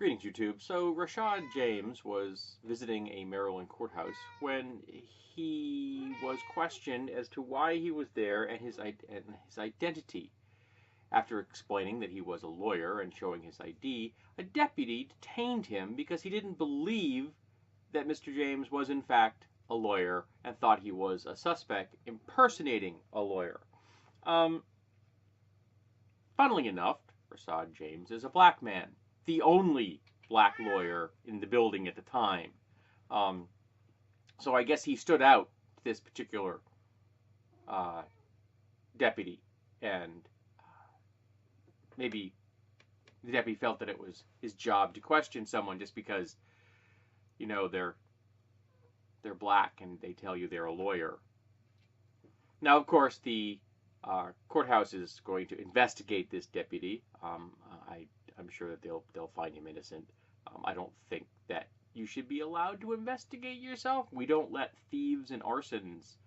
Greetings, YouTube. So, Rashad James was visiting a Maryland courthouse when he was questioned as to why he was there and his identity. After explaining that he was a lawyer and showing his ID, a deputy detained him because he didn't believe that Mr. James was in fact a lawyer and thought he was a suspect impersonating a lawyer. Funnily enough, Rashad James is a black man, the only black lawyer in the building at the time. So I guess he stood out to this particular deputy, and maybe the deputy felt that it was his job to question someone just because, you know, they're black and they tell you they're a lawyer. Now, of course, the courthouse is going to investigate this deputy. I'm sure that they'll find him innocent. I don't think that you should be allowed to investigate yourself. We don't let thieves and arsonists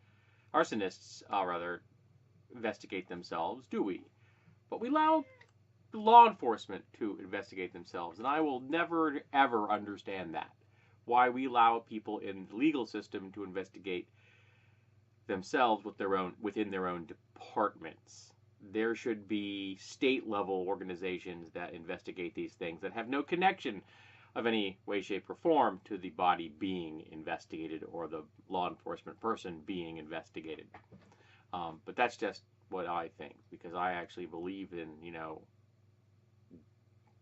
investigate themselves, do we? But we allow law enforcement to investigate themselves, and I will never ever understand that. Why we allow people in the legal system to investigate themselves within their own departments. There should be state-level organizations that investigate these things that have no connection of any way, shape, or form to the body being investigated or the law enforcement person being investigated. But that's just what I think, because I actually believe in,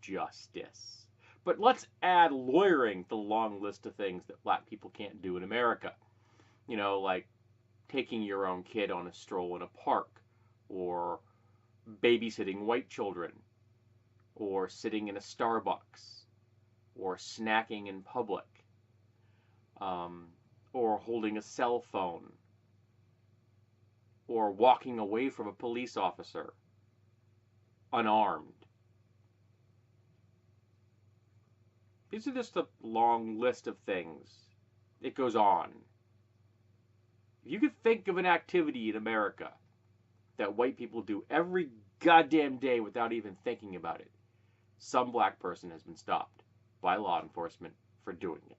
justice. But let's add lawyering to the long list of things that black people can't do in America. Like taking your own kid on a stroll in a park, or babysitting white children, or sitting in a Starbucks, or snacking in public, or holding a cell phone, or walking away from a police officer unarmed. These are just a long list of things. It goes on. If you could think of an activity in America that white people do every goddamn day without even thinking about it, some black person has been stopped by law enforcement for doing it.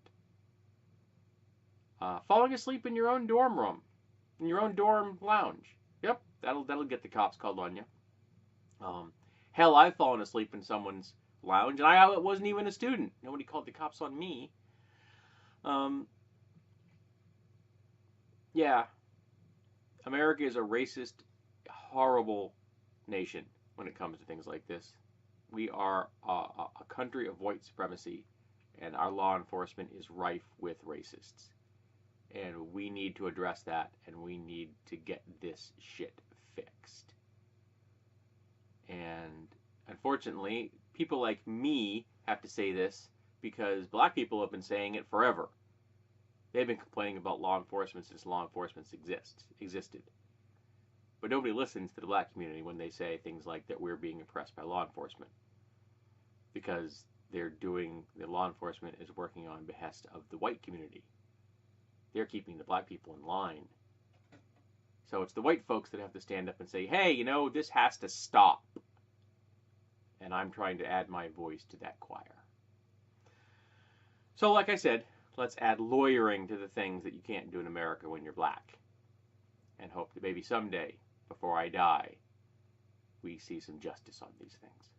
Falling asleep in your own dorm room, in your own dorm lounge. Yep, that'll get the cops called on you. Hell, I've fallen asleep in someone's lounge, and I wasn't even a student. Nobody called the cops on me. Yeah, America is a racist, horrible nation when it comes to things like this. We are a country of white supremacy, and our law enforcement is rife with racists. And we need to address that, and we need to get this shit fixed. And unfortunately, people like me have to say this because black people have been saying it forever. They've been complaining about law enforcement since law enforcement existed. But nobody listens to the black community when they say things like that we're being oppressed by law enforcement. Because the law enforcement is working on behest of the white community. They're keeping the black people in line. So it's the white folks that have to stand up and say, hey, this has to stop. And I'm trying to add my voice to that choir. So like I said, let's add lawyering to the things that you can't do in America when you're black. And hope that maybe someday, before I die, we see some justice on these things.